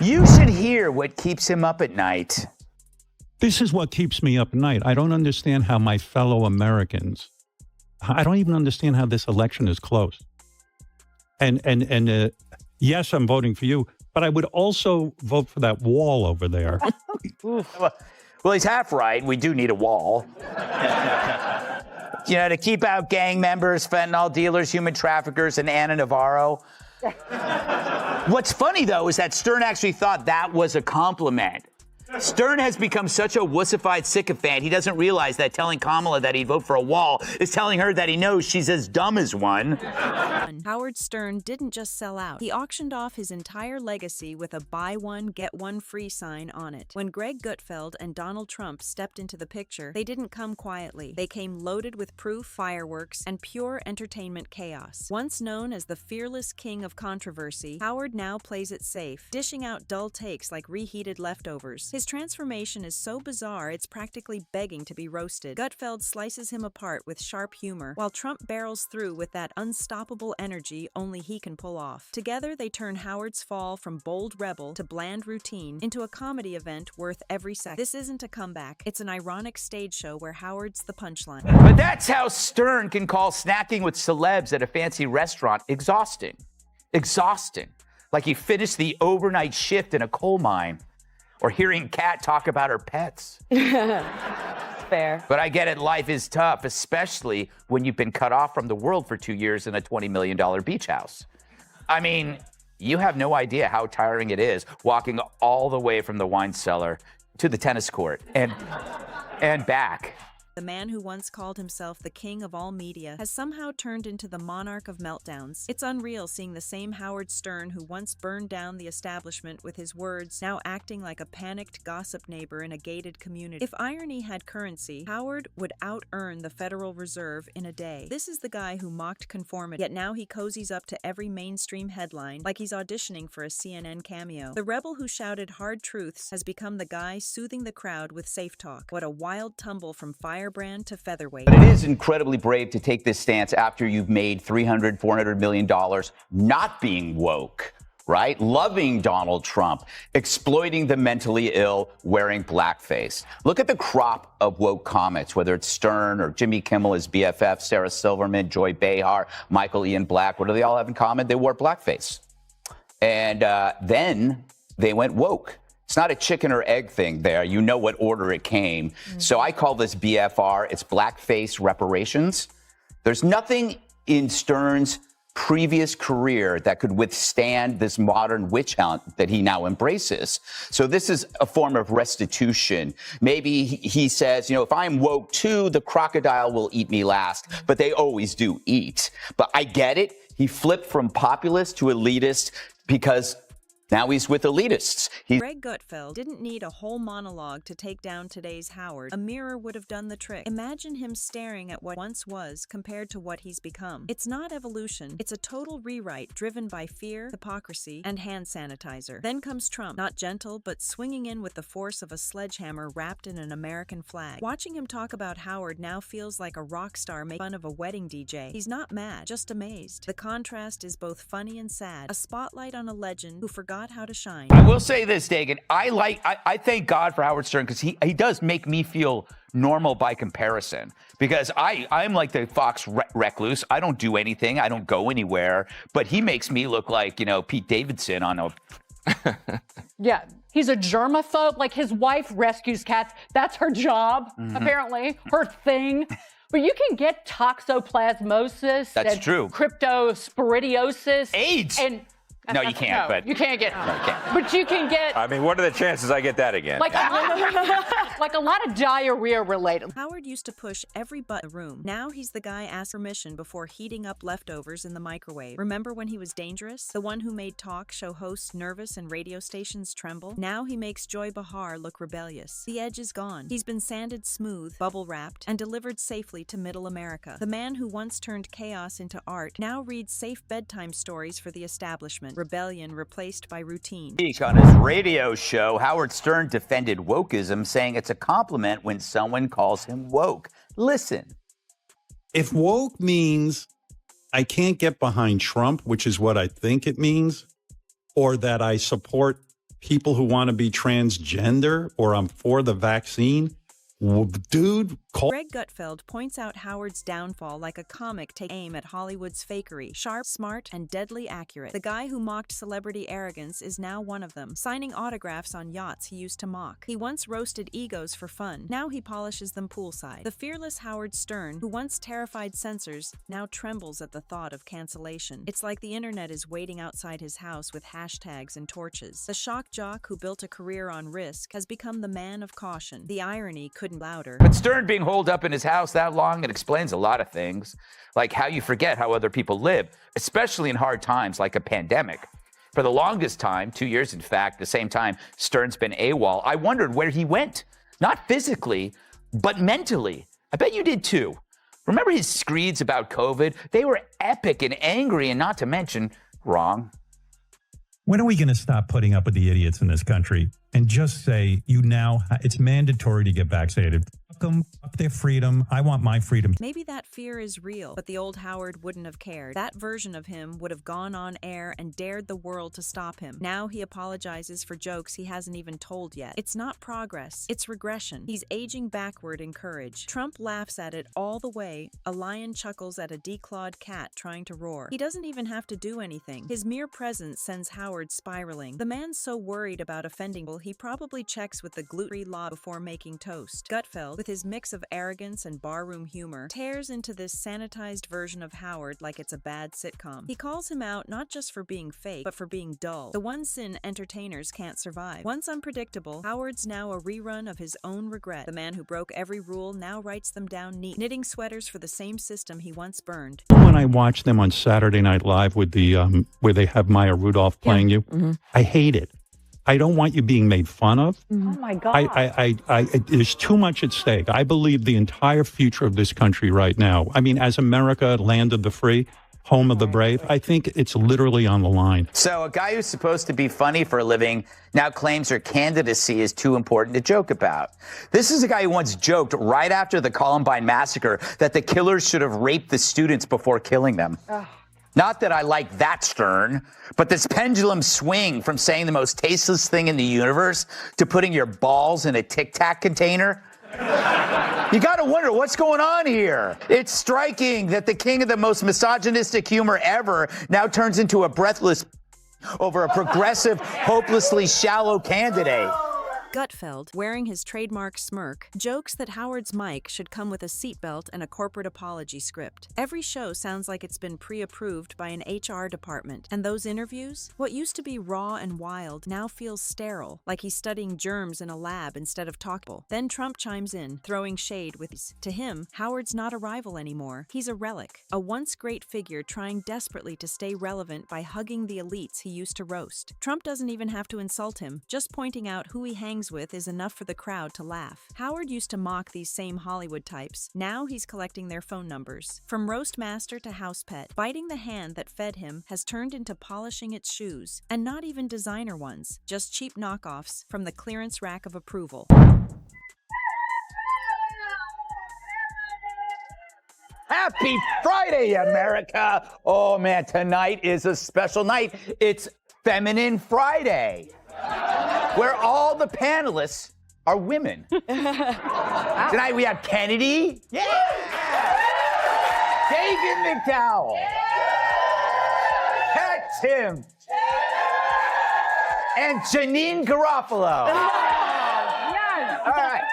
You should hear what keeps him up at night. This is what keeps me up at night. I don't understand how my fellow Americans, I don't even understand how this election is close. And yes, I'm voting for you, but I would also vote for that wall over there. Well, he's half right. We do need a wall. To keep out gang members, fentanyl dealers, human traffickers, and Anna Navarro. What's funny, though, is that Stern actually thought that was a compliment. Stern has become such a wussified sycophant, he doesn't realize that telling Kamala that he'd vote for a wall is telling her that he knows she's as dumb as one. Howard Stern didn't just sell out. He auctioned off his entire legacy with a buy one, get one free sign on it. When Greg Gutfeld and Donald Trump stepped into the picture, they didn't come quietly. They came loaded with proof, fireworks, and pure entertainment chaos. Once known as the fearless king of controversy, Howard now plays it safe, dishing out dull takes like reheated leftovers. His transformation is so bizarre, it's practically begging to be roasted. Gutfeld slices him apart with sharp humor, while Trump barrels through with that unstoppable energy only he can pull off. Together, they turn Howard's fall from bold rebel to bland routine into a comedy event worth every second. This isn't a comeback. It's an ironic stage show where Howard's the punchline. But that's how Stern can call snacking with celebs at a fancy restaurant exhausting. Exhausting. Like he finished the overnight shift in a coal mine. Or hearing Kat talk about her pets. Fair. But I get it, life is tough, especially when you've been cut off from the world for 2 years in a $20 million beach house. I mean, you have no idea how tiring it is walking all the way from the wine cellar to the tennis court and back. The man who once called himself the king of all media has somehow turned into the monarch of meltdowns. It's unreal seeing the same Howard Stern who once burned down the establishment with his words, now acting like a panicked gossip neighbor in a gated community. If irony had currency, Howard would out-earn the Federal Reserve in a day. This is the guy who mocked conformity, yet now he cozies up to every mainstream headline like he's auditioning for a CNN cameo. The rebel who shouted hard truths has become the guy soothing the crowd with safe talk. What a wild tumble from firebrand to featherweight. But it is incredibly brave to take this stance after you've made $300, $400 million not being woke, right? Loving Donald Trump, exploiting the mentally ill, wearing blackface. Look at the crop of woke comments, whether it's Stern or Jimmy Kimmel, his BFF, Sarah Silverman, Joy Behar, Michael Ian Black. What do they all have in common? They wore blackface. And then they went woke. It's not a chicken or egg thing there. You know what order it came. So I call this BFR. It's blackface reparations. There's nothing in Stern's previous career that could withstand this modern witch hunt that he now embraces. So this is a form of restitution. Maybe he says, if I'm woke too, the crocodile will eat me last. But they always do eat. But I get it. He flipped from populist to elitist because now he's with elitists. Greg Gutfeld didn't need a whole monologue to take down today's Howard. A mirror would have done the trick. Imagine him staring at what once was compared to what he's become. It's not evolution. It's a total rewrite driven by fear, hypocrisy, and hand sanitizer. Then comes Trump, not gentle, but swinging in with the force of a sledgehammer wrapped in an American flag. Watching him talk about Howard now feels like a rock star making fun of a wedding DJ. He's not mad, just amazed. The contrast is both funny and sad. A spotlight on a legend who forgot how to shine. I will say this, Dagan. I thank God for Howard Stern because he does make me feel normal by comparison. Because I'm like the Fox recluse. I don't do anything. I don't go anywhere. But he makes me look like, Pete Davidson on a... Yeah, he's a germaphobe. Like his wife rescues cats. That's her job, apparently, her thing. But you can get toxoplasmosis. That's true. Cryptosporidiosis. AIDS. And no, you can't. No, but you can't get. No, you can't. But you can get. I mean, what are the chances I get that again? Like a lot of diarrhea related. Howard used to push every button in the room. Now he's the guy asked permission before heating up leftovers in the microwave. Remember when he was dangerous? The one who made talk show hosts nervous and radio stations tremble? Now he makes Joy Behar look rebellious. The edge is gone. He's been sanded smooth, bubble wrapped, and delivered safely to middle America. The man who once turned chaos into art now reads safe bedtime stories for the establishment. Rebellion replaced by routine. On his radio show, Howard Stern defended wokeism, saying it's a compliment when someone calls him woke. Listen. If woke means I can't get behind Trump, which is what I think it means, or that I support people who want to be transgender or I'm for the vaccine. Dude, Greg Gutfeld points out Howard's downfall like a comic taking aim at Hollywood's fakery. Sharp, smart, and deadly accurate. The guy who mocked celebrity arrogance is now one of them, signing autographs on yachts he used to mock. He once roasted egos for fun. Now he polishes them poolside. The fearless Howard Stern, who once terrified censors, now trembles at the thought of cancellation. It's like the internet is waiting outside his house with hashtags and torches. The shock jock who built a career on risk has become the man of caution. The irony couldn't louder. But Stern being holed up in his house that long, it explains a lot of things, like how you forget how other people live, especially in hard times like a pandemic. For the longest time, 2 years in fact, the same time Stern's been AWOL, I wondered where he went. Not physically, but mentally. I bet you did too. Remember his screeds about COVID? They were epic and angry and not to mention wrong. when are we going to stop putting up with the idiots in this country and just say, it's mandatory to get vaccinated? Fuck them, fuck their freedom. I want my freedom. Maybe that fear is real, but the old Howard wouldn't have cared. That version of him would have gone on air and dared the world to stop him. Now he apologizes for jokes he hasn't even told yet. It's not progress, it's regression. He's aging backward in courage. Trump laughs at it all the way. A lion chuckles at a declawed cat trying to roar. He doesn't even have to do anything. His mere presence sends Howard spiraling. The man's so worried about offending people, he probably checks with the gluten-free law before making toast. Gutfeld, with his mix of arrogance and barroom humor, tears into this sanitized version of Howard like it's a bad sitcom. He calls him out not just for being fake, but for being dull. The one sin entertainers can't survive. Once unpredictable, Howard's now a rerun of his own regret. The man who broke every rule now writes them down neat, knitting sweaters for the same system he once burned. When I watch them on Saturday Night Live with the where they have Maya Rudolph playing you, I hate it. I don't want you being made fun of. Oh my God. There's too much at stake. I believe the entire future of this country right now, I mean, as America, land of the free, home of the brave, I think it's literally on the line. So a guy who's supposed to be funny for a living now claims her candidacy is too important to joke about. This is a guy who once joked right after the Columbine massacre that the killers should have raped the students before killing them. Not that I like that Stern, but this pendulum swing from saying the most tasteless thing in the universe to putting your balls in a Tic Tac container. You got to wonder what's going on here. It's striking that the king of the most misogynistic humor ever now turns into a breathless over a progressive, hopelessly shallow candidate. Gutfeld, wearing his trademark smirk, jokes that Howard's mic should come with a seatbelt and a corporate apology script. Every show sounds like it's been pre-approved by an HR department. And those interviews? What used to be raw and wild now feels sterile, like he's studying germs in a lab instead of talkable. Then Trump chimes in, throwing shade with his. To him, Howard's not a rival anymore. He's a relic, a once great figure trying desperately to stay relevant by hugging the elites he used to roast. Trump doesn't even have to insult him, just pointing out who he hangs with is enough for the crowd to laugh. Howard used to mock these same Hollywood types. Now he's collecting their phone numbers. From roast master to house pet, biting the hand that fed him has turned into polishing its shoes. And not even designer ones, just cheap knockoffs from the clearance rack of approval. Happy Friday, America! Oh man, tonight is a special night. It's Feminine Friday, where all the panelists are women. Tonight we have Kennedy. Yeah! David McDowell. Pat Tim. And Janine Garofalo. Yes. All right.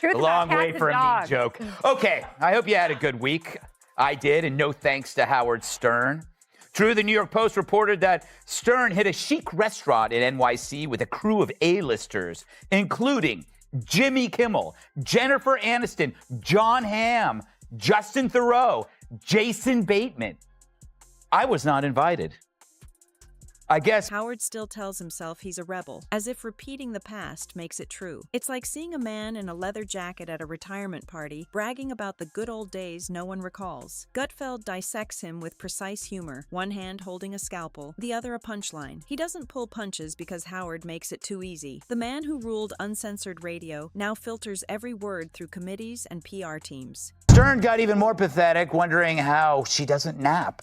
You're A the long best way cat for a and mean dog. joke. Okay, I hope you had a good week. I did, and no thanks to Howard Stern. True, the New York Post reported that Stern hit a chic restaurant in NYC with a crew of A-listers, including Jimmy Kimmel, Jennifer Aniston, Jon Hamm, Justin Theroux, Jason Bateman. I was not invited. I guess Howard still tells himself he's a rebel, as if repeating the past makes it true. It's like seeing a man in a leather jacket at a retirement party, bragging about the good old days no one recalls. Gutfeld dissects him with precise humor, one hand holding a scalpel, the other a punchline. He doesn't pull punches because Howard makes it too easy. The man who ruled uncensored radio now filters every word through committees and PR teams. Stern got even more pathetic, wondering how she doesn't nap.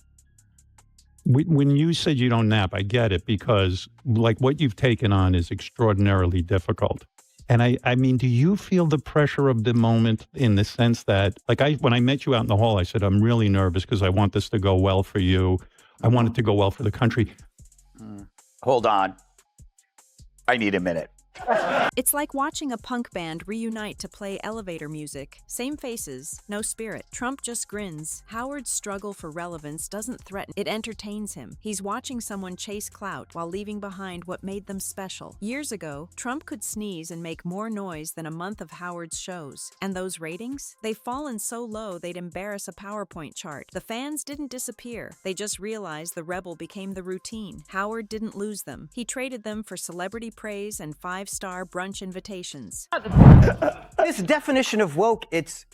When you said you don't nap, I get it, because like what you've taken on is extraordinarily difficult. And I mean, do you feel the pressure of the moment in the sense that, like, when I met you out in the hall, I said, I'm really nervous because I want this to go well for you. I want it to go well for the country. Hold on. I need a minute. It's like watching a punk band reunite to play elevator music. Same faces, no spirit. Trump just grins. Howard's struggle for relevance doesn't threaten, it entertains him. He's watching someone chase clout while leaving behind what made them special. Years ago, Trump could sneeze and make more noise than a month of Howard's shows. And those ratings? They've fallen so low they'd embarrass a PowerPoint chart. The fans didn't disappear. They just realized the rebel became the routine. Howard didn't lose them. He traded them for celebrity praise and five-star brunch invitations. This definition of woke, it's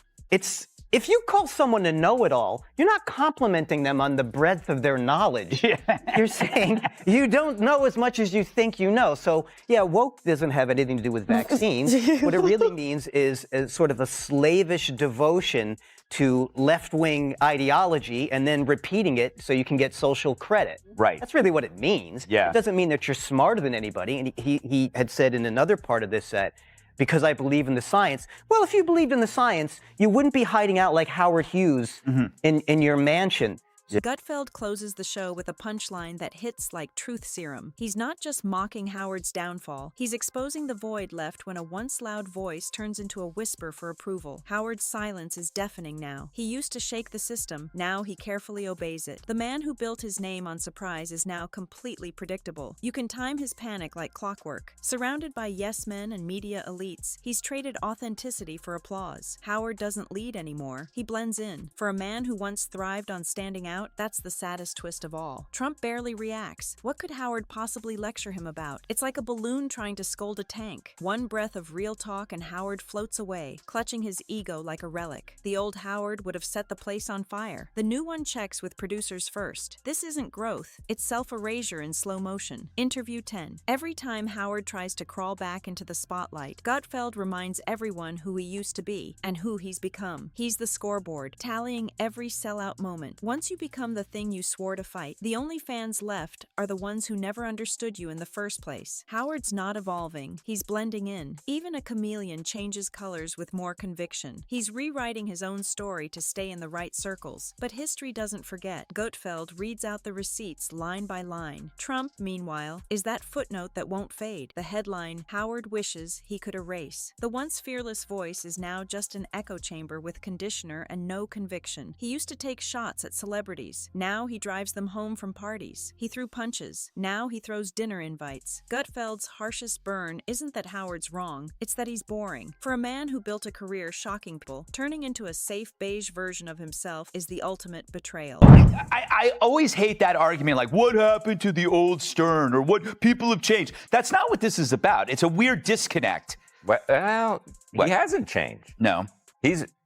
if you call someone a know-it-all, you're not complimenting them on the breadth of their knowledge. Yeah. You're saying you don't know as much as you think you know. So yeah, woke doesn't have anything to do with vaccines. What it really means is sort of a slavish devotion to left-wing ideology and then repeating it so you can get social credit. Right. That's really what it means. Yeah. It doesn't mean that you're smarter than anybody. And he had said in another part of this set, because I believe in the science. Well, if you believed in the science, you wouldn't be hiding out like Howard Hughes in your mansion. Gutfeld closes the show with a punchline that hits like truth serum. He's not just mocking Howard's downfall, he's exposing the void left when a once loud voice turns into a whisper for approval. Howard's silence is deafening now. He used to shake the system, now he carefully obeys it. The man who built his name on surprise is now completely predictable. You can time his panic like clockwork. Surrounded by yes men and media elites, he's traded authenticity for applause. Howard doesn't lead anymore, he blends in. For a man who once thrived on standing out, that's the saddest twist of all. Trump barely reacts. What could Howard possibly lecture him about? It's like a balloon trying to scold a tank. One breath of real talk and Howard floats away, clutching his ego like a relic. The old Howard would have set the place on fire. The new one checks with producers first. This isn't growth, it's self-erasure in slow motion. Interview 10. Every time Howard tries to crawl back into the spotlight, Gutfeld reminds everyone who he used to be and who he's become. He's the scoreboard, tallying every sellout moment. Once you become the thing you swore to fight, the only fans left are the ones who never understood you in the first place. Howard's not evolving, he's blending in. Even a chameleon changes colors with more conviction. He's rewriting his own story to stay in the right circles. But history doesn't forget. Gutfeld reads out the receipts line by line. Trump, meanwhile, is that footnote that won't fade. The headline, Howard wishes he could erase. The once fearless voice is now just an echo chamber with conditioner and no conviction. He used to take shots at celebrities. Now he drives them home from parties. He threw punches. Now he throws dinner invites. Gutfeld's harshest burn isn't that Howard's wrong, it's that he's boring. For a man who built a career shocking people, turning into a safe beige version of himself is the ultimate betrayal. I always hate that argument, like, what happened to the old Stern or what people have changed. That's not what this is about. It's a weird disconnect. Well, he hasn't changed. No.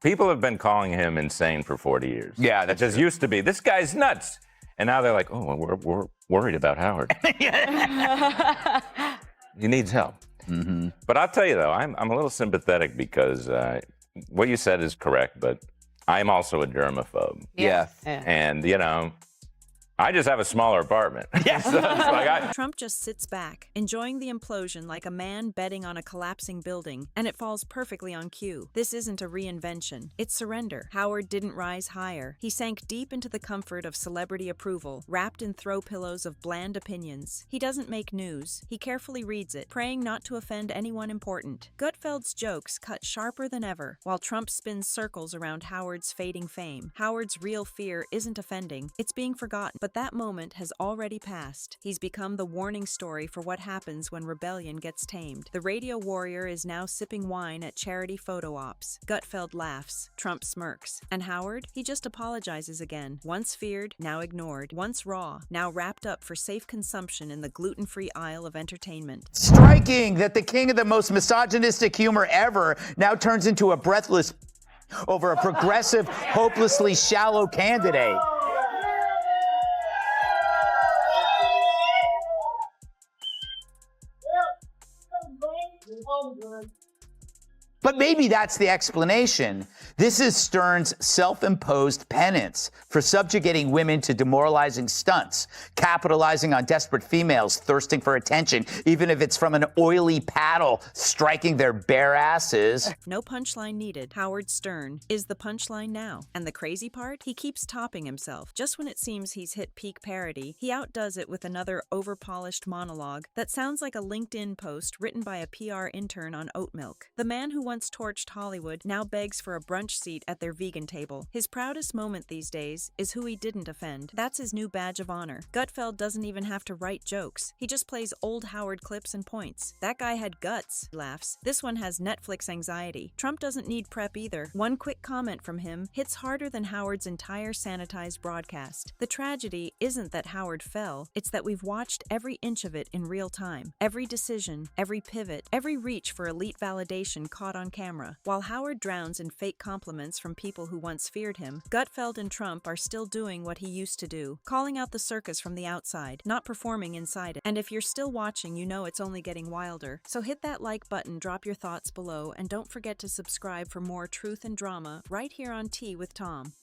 People have been calling him insane for 40 years. Yeah, that just used to be, this guy's nuts. And now they're like, oh, we're worried about Howard. He needs help. But I'll tell you, though, I'm a little sympathetic because what you said is correct, but I'm also a germaphobe. Yeah. And, you know, I just have a smaller apartment. Yes. So it's like Trump just sits back, enjoying the implosion like a man betting on a collapsing building, and it falls perfectly on cue. This isn't a reinvention, it's surrender. Howard didn't rise higher. He sank deep into the comfort of celebrity approval, wrapped in throw pillows of bland opinions. He doesn't make news. He carefully reads it, praying not to offend anyone important. Gutfeld's jokes cut sharper than ever, while Trump spins circles around Howard's fading fame. Howard's real fear isn't offending, it's being forgotten. But that moment has already passed. He's become the warning story for what happens when rebellion gets tamed. The radio warrior is now sipping wine at charity photo ops. Gutfeld laughs. Trump smirks. And Howard? He just apologizes again. Once feared, now ignored. Once raw, now wrapped up for safe consumption in the gluten-free aisle of entertainment. Striking that the king of the most misogynistic humor ever now turns into a breathless over a progressive, hopelessly shallow candidate. But maybe that's the explanation. This is Stern's self-imposed penance for subjugating women to demoralizing stunts, capitalizing on desperate females thirsting for attention, even if it's from an oily paddle striking their bare asses. No punchline needed. Howard Stern is the punchline now. And the crazy part? He keeps topping himself. Just when it seems he's hit peak parody, he outdoes it with another over-polished monologue that sounds like a LinkedIn post written by a PR intern on oat milk. The man who once torched Hollywood now begs for a brunch seat at their vegan table. His proudest moment these days is who he didn't offend. That's his new badge of honor. Gutfeld doesn't even have to write jokes. He just plays old Howard clips and points. That guy had guts, laughs. This one has Netflix anxiety. Trump doesn't need prep either. One quick comment from him hits harder than Howard's entire sanitized broadcast. The tragedy isn't that Howard fell, it's that we've watched every inch of it in real time. Every decision, every pivot, every reach for elite validation caught on camera. While Howard drowns in fake compliments from people who once feared him, Gutfeld and Trump are still doing what he used to do, calling out the circus from the outside, not performing inside it. And if you're still watching, you know it's only getting wilder. So hit that like button, drop your thoughts below, and don't forget to subscribe for more truth and drama right here on Tea with Tom.